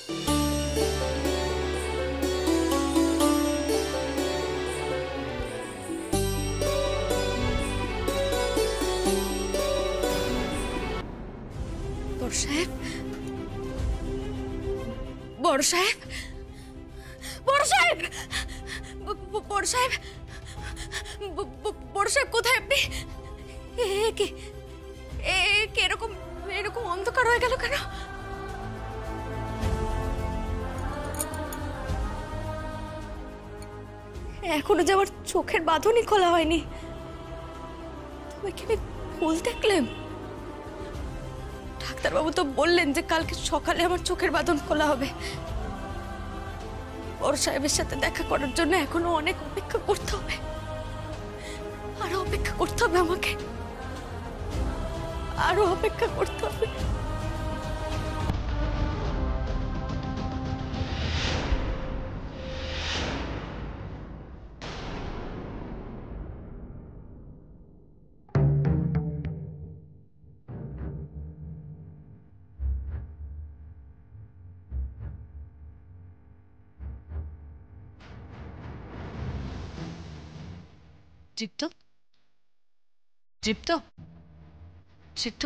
বড় সাহেব, বড় সাহেব, বড় সাহেব, বড় সাহেব, বড় সাহেব কোথায় আপনি? এরকম এরকম অন্ধকার হয়ে গেল কেন? এখনো যে আমার চোখের বাঁধনই খোলা হয়নি। তবে এখানে ভুল দেখলেন? ডাক্তারবাবু তো বললেন যে কালকে সকালে আমার চোখের বাঁধন খোলা হবে। বড় সাহেবের সাথে দেখা করার জন্য এখনো অনেক অপেক্ষা করতে হবে। আরো অপেক্ষা করতে হবে আমাকে, আরো অপেক্ষা করতে হবে। দীপ্ত, দীপ্ত, দীপ্ত,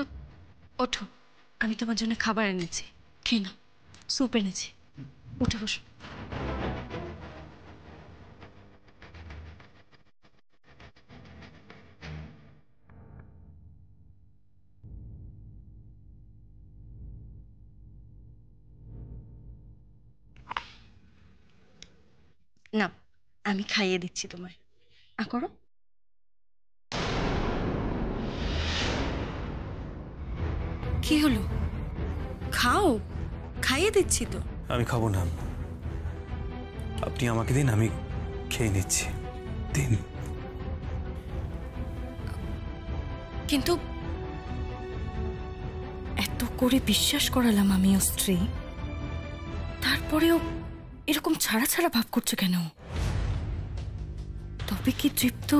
ওঠো। আমি তোমার জন্য খাবার এনেছি, খেয়ে নাও। স্যুপ এনেছি, উঠে বসো। না, আমি খাইয়ে দিচ্ছি তোমায়। করো। কি হলো? খাও, খাইয়ে দিচ্ছি তো। আমি খাবো না, আপনি আমাকে দিন, আমি খেয়ে নিচ্ছি। দিন। কিন্তু এত করে বিশ্বাস করালাম আমি ওর স্ত্রী, তারপরেও এরকম ছাড়া ছাড়া ভাব করছে কেন? তবে কি দীপ্ত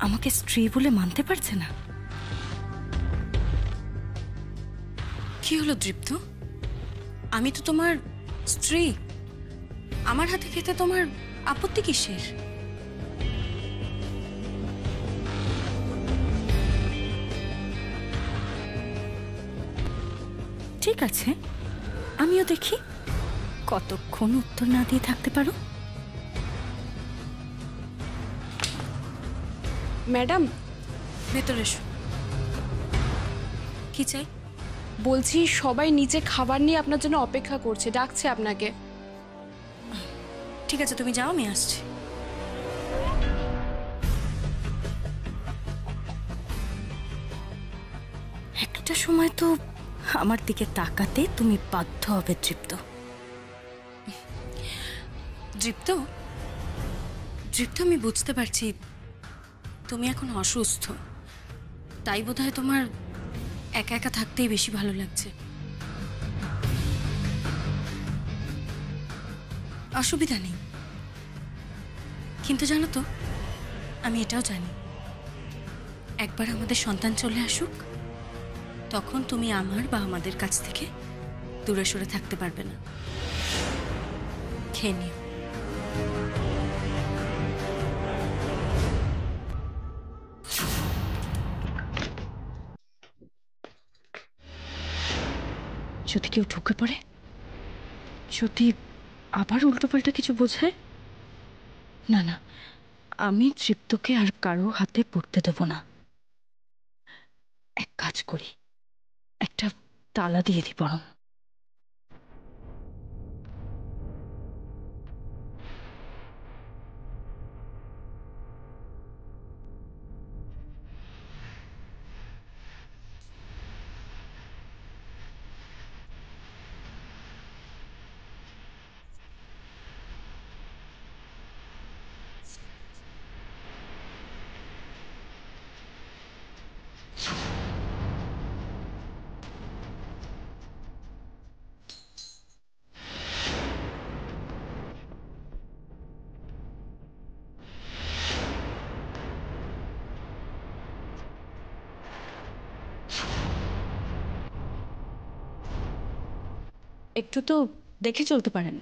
আমাকে স্ত্রী বলে মানতে পারছে না? কি হলো দীপ্ত? আমি তো তোমার স্ত্রী, আমার হাতে খেতে তোমার আপত্তি কিসের? ঠিক আছে, আমিও দেখি কতক্ষণ উত্তর না দিয়ে থাকতে পারো। ম্যাডাম, ভেতরে এসো। কি চাই? বলছি সবাই নিচে খাবার নিয়ে আপনার জন্য অপেক্ষা করছে, ডাকছে আপনাকে। ঠিক আছে, তুমি যাও, আমি আসছি। একটা সময় তো আমার দিকে তাকাতে তুমি বাধ্য হবে দীপ্ত। দীপ্ত, দীপ্ত, আমি বুঝতে পারছি তুমি এখন অসুস্থ, তাই বোধহয় তোমার একা একা থাকতেই বেশি ভালো লাগছে। অসুবিধা নেই, কিন্তু জানো তো, আমি এটাও জানি একবার আমাদের সন্তান চলে আসুক, তখন তুমি আমার বা আমাদের কাছ থেকে দূরে সরে থাকতে পারবে না। খেয়ে নিও। যদি কেউ ঢুকে পড়ে, যদি আবার উল্টোপাল্টা কিছু বোঝায়, না না, আমি দীপ্তকে আর কারো হাতে পড়তে দেবো না। এক কাজ করি, একটা তালা দিয়ে দিই বরং। একটু তো দেখে চলতে পারেন।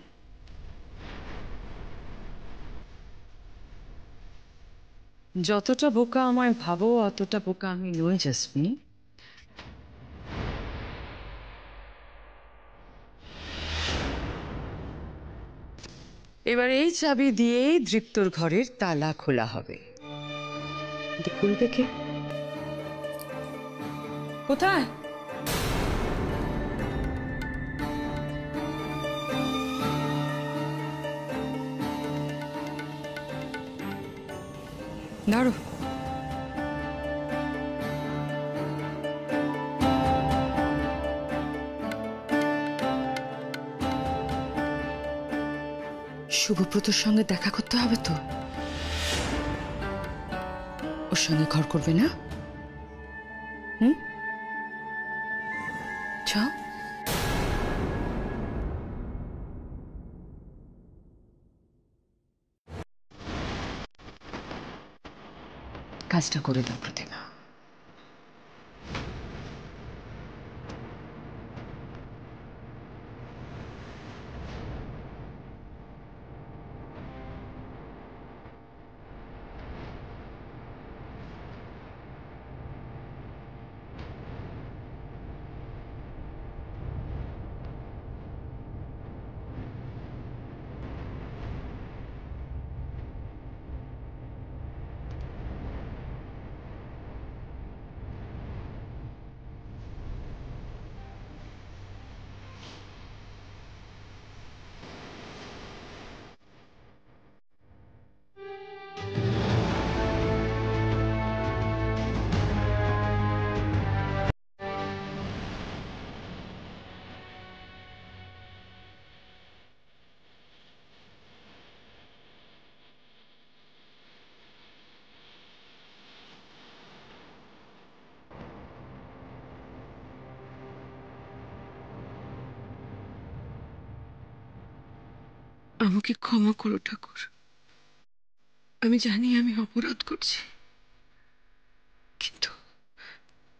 যতটা বোকা আমায় ভাবো অতটা বোকা আমি নই জেসমিন। এবার এই চাবি দিয়েই দৃপ্তর ঘরের তালা খোলা হবে। কিন্তু খুলবে কে? কোথায়? ধরো। শুভব্রতর সঙ্গে দেখা করতে হবে তো, ওর সঙ্গে ঘর করবে না? যাও। কাজটা করে দাও প্রতিভা। আমাকে ক্ষমা করো ঠাকুর, আমি জানি আমি অপরাধ করছি, কিন্তু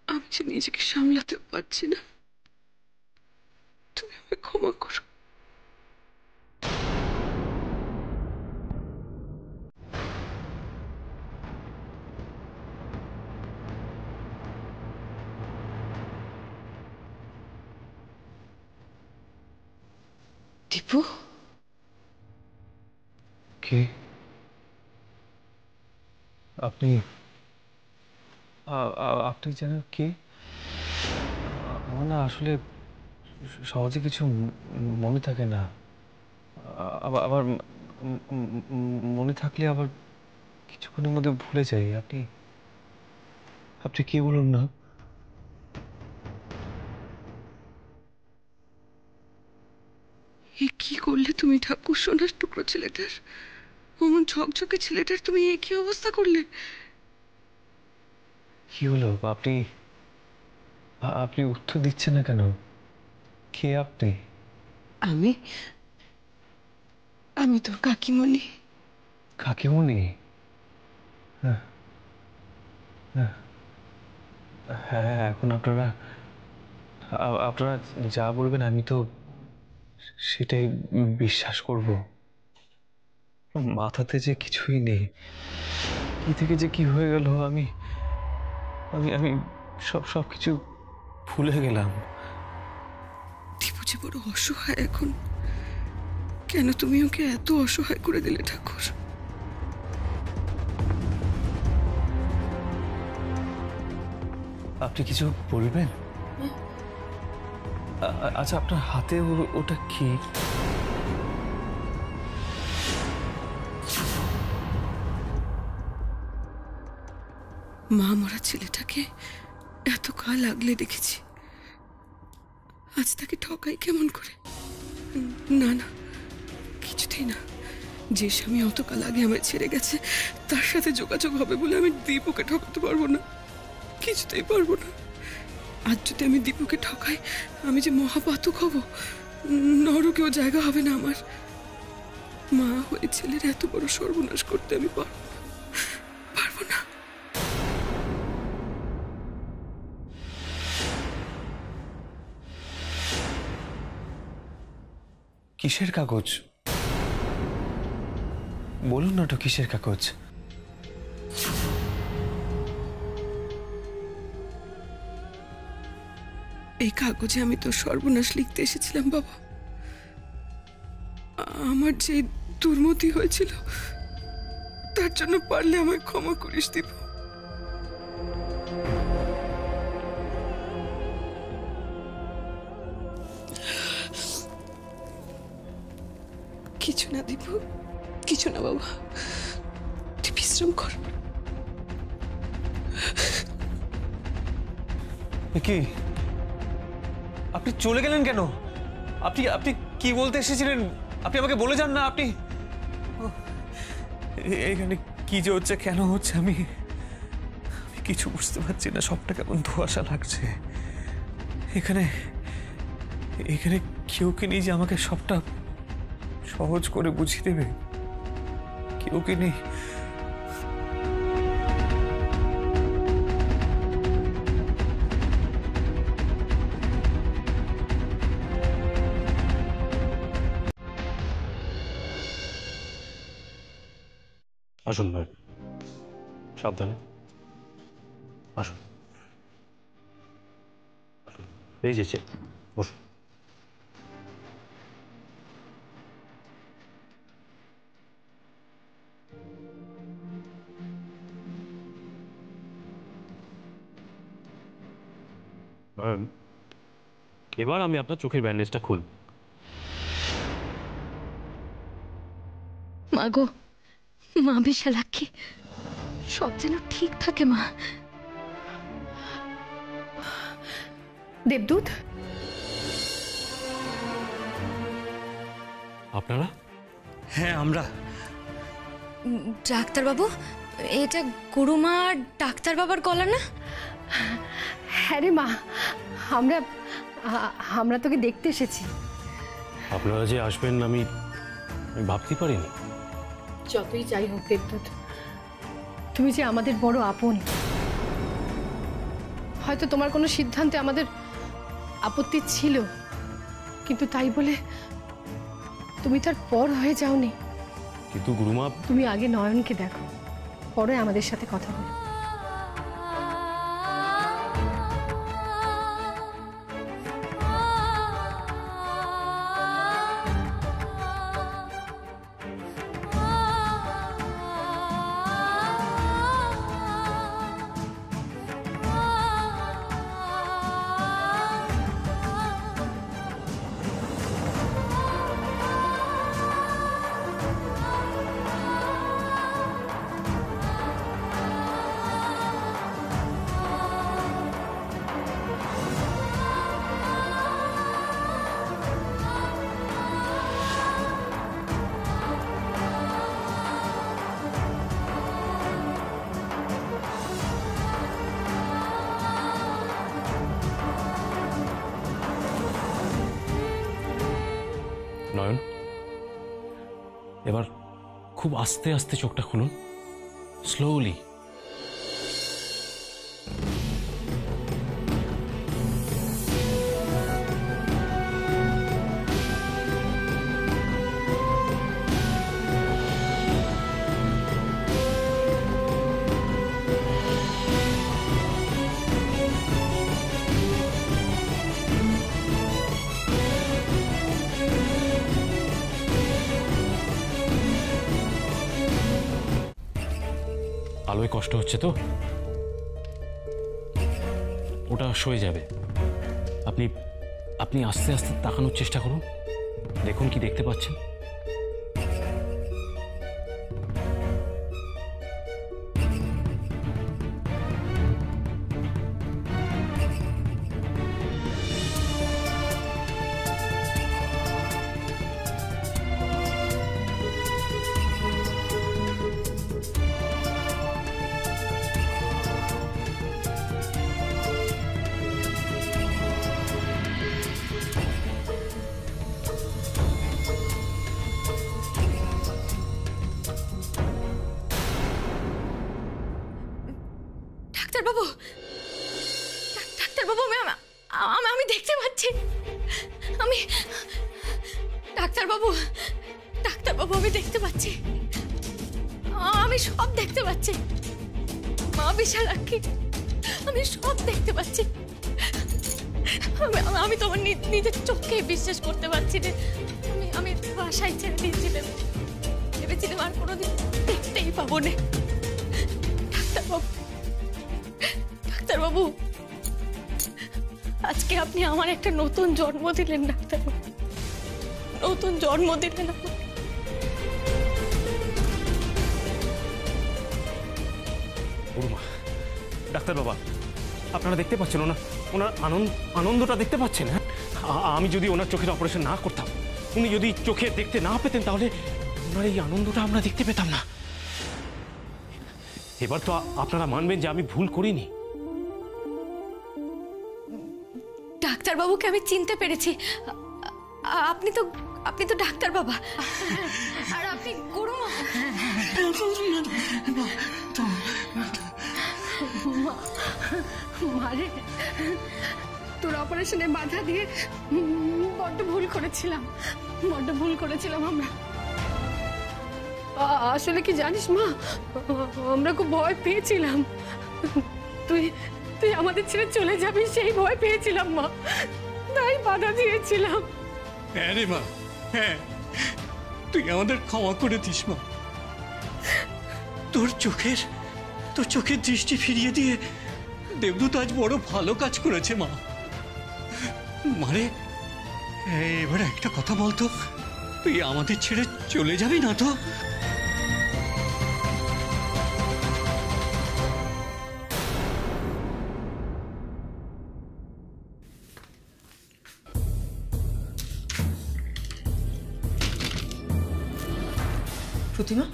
আমি যে নিজেকে সামলাতে পারছি না, তুমি আমাকে ক্ষমা করো। দীপু, কে আপনি? আপনি যেন কে? আমার না আসলে সহজে কিছু মনে থাকে না। আবার আবার মনে থাকলে আবার কিছুক্ষণের মধ্যে ভুলে যাই। আপনি আপনি কে বলুন না? এ কি করলে তুমি ঠাকুর? সোনার টুকরো ছেলেটার, অমন ঝকঝকে ছেলেটার তুমি এ কি অবস্থা করলে? কি হলো? আপনি আপনি উত্তর দিচ্ছেন না কেন? কে আপনি? আমি আমি তোর কাকিমণি। কাকিমণি? হ্যাঁ হ্যাঁ হ্যাঁ, এখন আপনারা আপনারা যা বলবেন আমি তো সেটাই বিশ্বাস করব। মাথাতে যে কিছুই নেই, কি থেকে যে কি হয়ে গেল, আমি আমি আমি সবকিছু ভুলে গেলাম। দীপু যে বড় অসহায় এখন, কেন তুমি ওকে এত অসহায় করে দিলে ঠাকুর? আপনি কিছু বলবেন? আচ্ছা, আপনার হাতে ওটা কি? মা মরা ছেলেটাকে এত কাল আগলে রেখেছি, আজ তাকে ঠকাই কেমন করে? না না, কিছুতেই না। যে স্বামী অতকাল আগে আমায় ছেড়ে গেছে তার সাথে যোগাযোগ হবে বলে আমি দীপুকে ঠকাতে পারবো না, কিছুতেই পারবো না। আজ যদি আমি দীপুকে ঠকাই, আমি যে মহাপাতক হব, নরকেও জায়গা হবে না আমার। মা হয়ে ছেলের এত বড় সর্বনাশ করতে আমি পারবো না। কিসের কাগজ? বলুন না তো কিসের কাগজ? এই কাগজে আমি তোর সর্বনাশ লিখতে এসেছিলাম বাবা। আমার যে দুর্মতি হয়েছিল তার জন্য পারলে আমায় ক্ষমা করিস দিব। কিছু না দিব, কিছু না বাবা, তুই বিশ্রাম কর। কি আপনি চলে গেলেন কেন? আপনি আপনি কি বলতে এসেছিলেন? আপনি আমাকে বলে যান না। আপনি এখানে কি যে হচ্ছে, কেন হচ্ছে, আমি কিছু বুঝতে পারছি না। সবটা কেমন ধোঁয়াশা লাগছে। এখানে এখানে কেউ কি নেই যে আমাকে সবটা সহজ করে বুঝিয়ে দেবে? কেউ কি নেই? আসুন ভাই, সাবধানে আসুন। এই যে বসুন। এবার আমি আপনার চোখের ব্যান্ডেজটা খুলব। মা গো, মা বিশালাক্ষী, সব যেন ঠিক থাকে মা। দেবদূত, আপনারা? হ্যাঁ, আমরা। ডাক্তারবাবু, এটা গুরুমা ডাক্তার বাবার গলা না? হ্যাঁ রে মা, আমরা তোকে দেখতে এসেছি। আপনারা যে আসবেন আমি ভাবতে পারিনি। যতই যাই হোক দেবদূত, তুমি যে আমাদের বড় আপন। হয়তো তোমার কোনো সিদ্ধান্তে আমাদের আপত্তি ছিল, কিন্তু তাই বলে তুমি তার পর হয়ে যাওনি। কিন্তু গুরুমা, তুমি আগে নয়নকে দেখো, পরে আমাদের সাথে কথা বলো। নয়ন, এবার খুব আস্তে আস্তে চোখটা খুলুন, স্লোলি। আলোয় কষ্ট হচ্ছে তো, ওটা সয়ে যাবে। আপনি আপনি আস্তে আস্তে তাকানোর চেষ্টা করুন, দেখুন কি দেখতে পাচ্ছেন। ডাক্তারবাবু, ডাক্তারবাবু, আমি দেখতে পাচ্ছি। আমি ডাক্তার ডাক্তারবাবু, ডাক্তারবাবু, আমি দেখতে পাচ্ছি, আমি সব দেখতে পাচ্ছি। মা বিশালাক্ষী, আমি সব দেখতে পাচ্ছি। আমি তোমার নিজের চোখে বিশ্বাস করতে পারছি না। আমি বাসায় ছেড়ে দিয়েছিলাম, ভেবেছিলাম আর কোনোদিন দেখতেই পাবো না। ডাক্তারবাবু, ডাক্তারবাবু, আজকে আপনি আমার একটা নতুন জন্ম দিলেন। ডাক্তারবাবু, নতুন জন্ম দিলেন। ওরমা, ডাক্তার বাবা, আপনারা দেখতে পাচ্ছেন ওনার আনন্দটা দেখতে পাচ্ছেন? হ্যাঁ, আমি যদি ওনার চোখের অপারেশন না করতাম, উনি যদি চোখে দেখতে না পেতেন, তাহলে ওনার এই আনন্দটা আমরা দেখতে পেতাম না। এবার তো আপনারা মানবেন যে আমি ভুল করিনি। ডাক্তারবাবুকে আমি চিনতে পেরেছি। আপনি তো ডাক্তার বাবা, আর আপনি গুরুমা। মারে, তোর অপারেশনে বাধা দিয়ে বড্ড ভুল করেছিলাম আমরা। আসলে কি জানিস মা, আমরা খুব ভয় পেয়েছিলাম তুই আমাদের ছেড়ে চলে যাবি, সেই ভয় পেয়েছিলাম মা, তাই বাধা দিয়েছিলাম। হ্যাঁ রে মা, হ্যাঁ, তুই আমাদের ক্ষমা করে দিস মা। তোর চোখের দৃষ্টি ফিরিয়ে দিয়ে দেবদূত আজ বড় ভালো কাজ করেছে মা। মারে, এবার একটা কথা বলতো, তুই আমাদের ছেড়ে চলে যাবি না তো? প্রতিমা,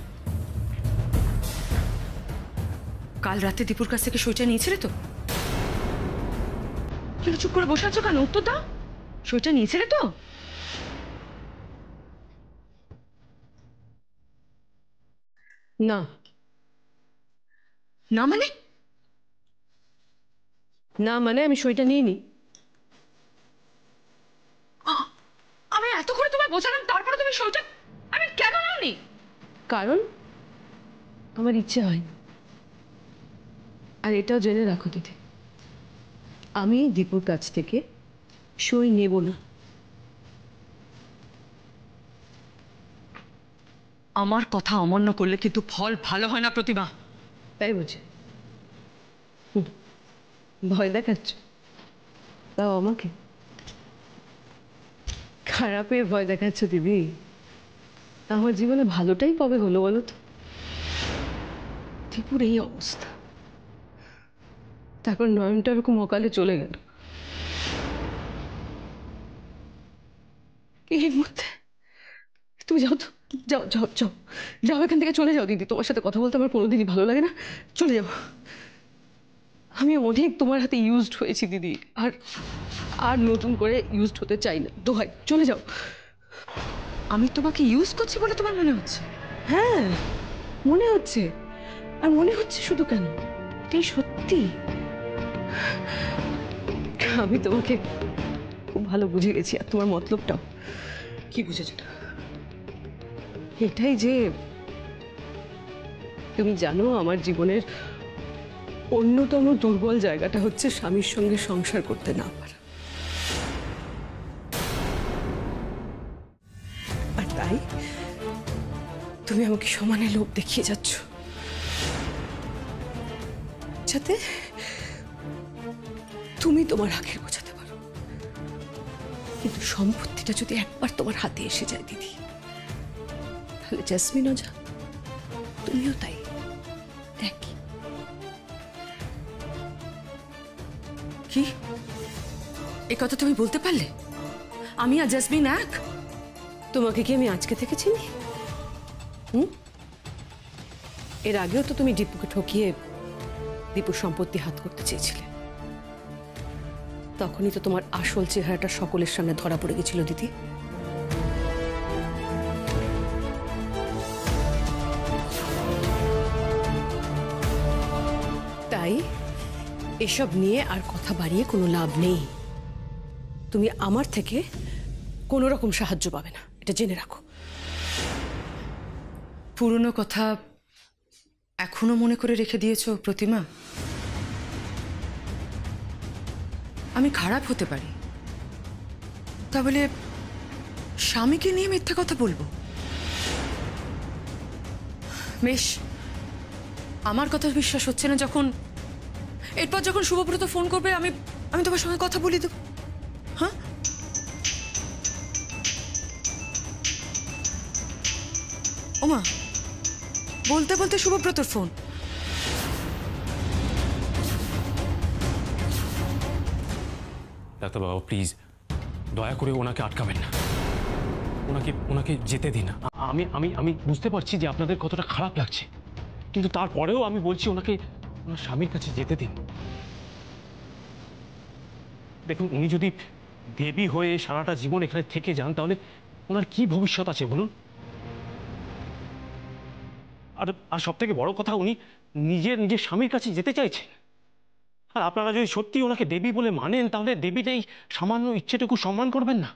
কাল রাতে দীপুর কাছ থেকে সইটা নিয়েছিলে তো? কেন চুপ করে বসে আছো কেন? উত্তর দাও। সইটা নিয়েছিলে তো? না। না মানে? না মানে আমি সইটা নিইনি। আমি এত করে তোমায় বোঝালাম, তারপরে তুমি সইটা আমি কেন নাওনি? কারণ আমার ইচ্ছে হয়নি। আর এটাও জেনে রাখো দিদি, আমি দীপুর কাছ থেকে সই নেব না। আমার কথা অমান্য করলে কিন্তু ফল ভালো হয় না প্রতিমা। তাই বুঝি? ভয় দেখাচ্ছ? তাও আমাকে? খারাপে ভয় দেখাচ্ছ দিদি? আমার জীবনে ভালোটাই কবে হলো বলো তো? দীপুর এই অবস্থা, তারপর নয়নটা এরকম অকালে চলে গেল। এর মধ্যে তুমি যাও তো, যাও যাও যাও যাও, এখান থেকে চলে যাও দিদি। তোমার সাথে কথা বলতে আমার কোনোদিনই ভালো লাগে না, চলে যাও। আমি অনেক তোমার হাতে ইউজড হয়েছি দিদি, আর নতুন করে ইউজড হতে চাই না, দোহাই, চলে যাও। আমি তোমাকে ইউজ করছি বলে তোমার মনে হচ্ছে? হ্যাঁ, মনে হচ্ছে। আর মনে হচ্ছে শুধু কেন, এটাই সত্যি। আমি তোমাকে খুব ভালো বুঝে গেছি, আর তোমার মতলবটাও। কি বুঝেছ? এটাই যে তুমি জানো আমার জীবনের অন্যতম দুর্বল জায়গাটা হচ্ছে স্বামীর সঙ্গে সংসার করতে না পারা। আর তাই তুমি আমাকে সমানে লোভ দেখিয়ে যাচ্ছ, যাতে তুমি তোমার আখের বোঝাতে পারো। কিন্তু সম্পত্তিটা যদি একবার তোমার হাতে এসে যায় দিদি, তাহলে জেসমিনও যা, তুমিও তাই, একই। কি এ কথা তুমি বলতে পারলে? আমি আর জেসমিন এক? তোমাকে কি আমি আজকে থেকে চিনি? এর আগেও তো তুমি দীপুকে ঠকিয়ে দীপুর সম্পত্তি হাত করতে চেয়েছিলে। তখনই তো তোমার আসল চেহারাটা সকলের সামনে ধরা পড়ে গেছিল দিদি। তাই এসব নিয়ে আর কথা বাড়িয়ে কোনো লাভ নেই। তুমি আমার থেকে কোনো রকম সাহায্য পাবে না, এটা জেনে রাখো। পুরনো কথা এখনো মনে করে রেখে দিয়েছো প্রতিমা? আমি খারাপ হতে পারি, তা বলে স্বামীকে নিয়ে মিথ্যা কথা বলবো? বেশ, আমার কথা বিশ্বাস হচ্ছে না যখন, এরপর যখন শুভব্রত ফোন করবে আমি আমি তোমার সঙ্গে কথা বলে দেবো। হ্যাঁ, ওমা, বলতে বলতে শুভব্রতর ফোন। ডাক্তারবাবু প্লিজ দয়া করে ওনাকে আটকাবেন না, ওনাকে ওনাকে যেতে দিন। আমি আমি আমি বুঝতে পারছি যে আপনাদের কতটা খারাপ লাগছে, কিন্তু তারপরেও আমি বলছি ওনাকে ওনার স্বামীর কাছে যেতে দিন। দেখুন, উনি যদি দেবী হয়ে সারাটা জীবন এখানে থেকে যান তাহলে ওনার কি ভবিষ্যৎ আছে বলুন? আর আর সব থেকে বড় কথা, উনি নিজের নিজের স্বামীর কাছে যেতে চাইছেন। আর আপনারা যদি সত্যি ওনাকে দেবী বলে মানেন তাহলে দেবীর এই সামান্য ইচ্ছেটুকু সম্মান করবেন না?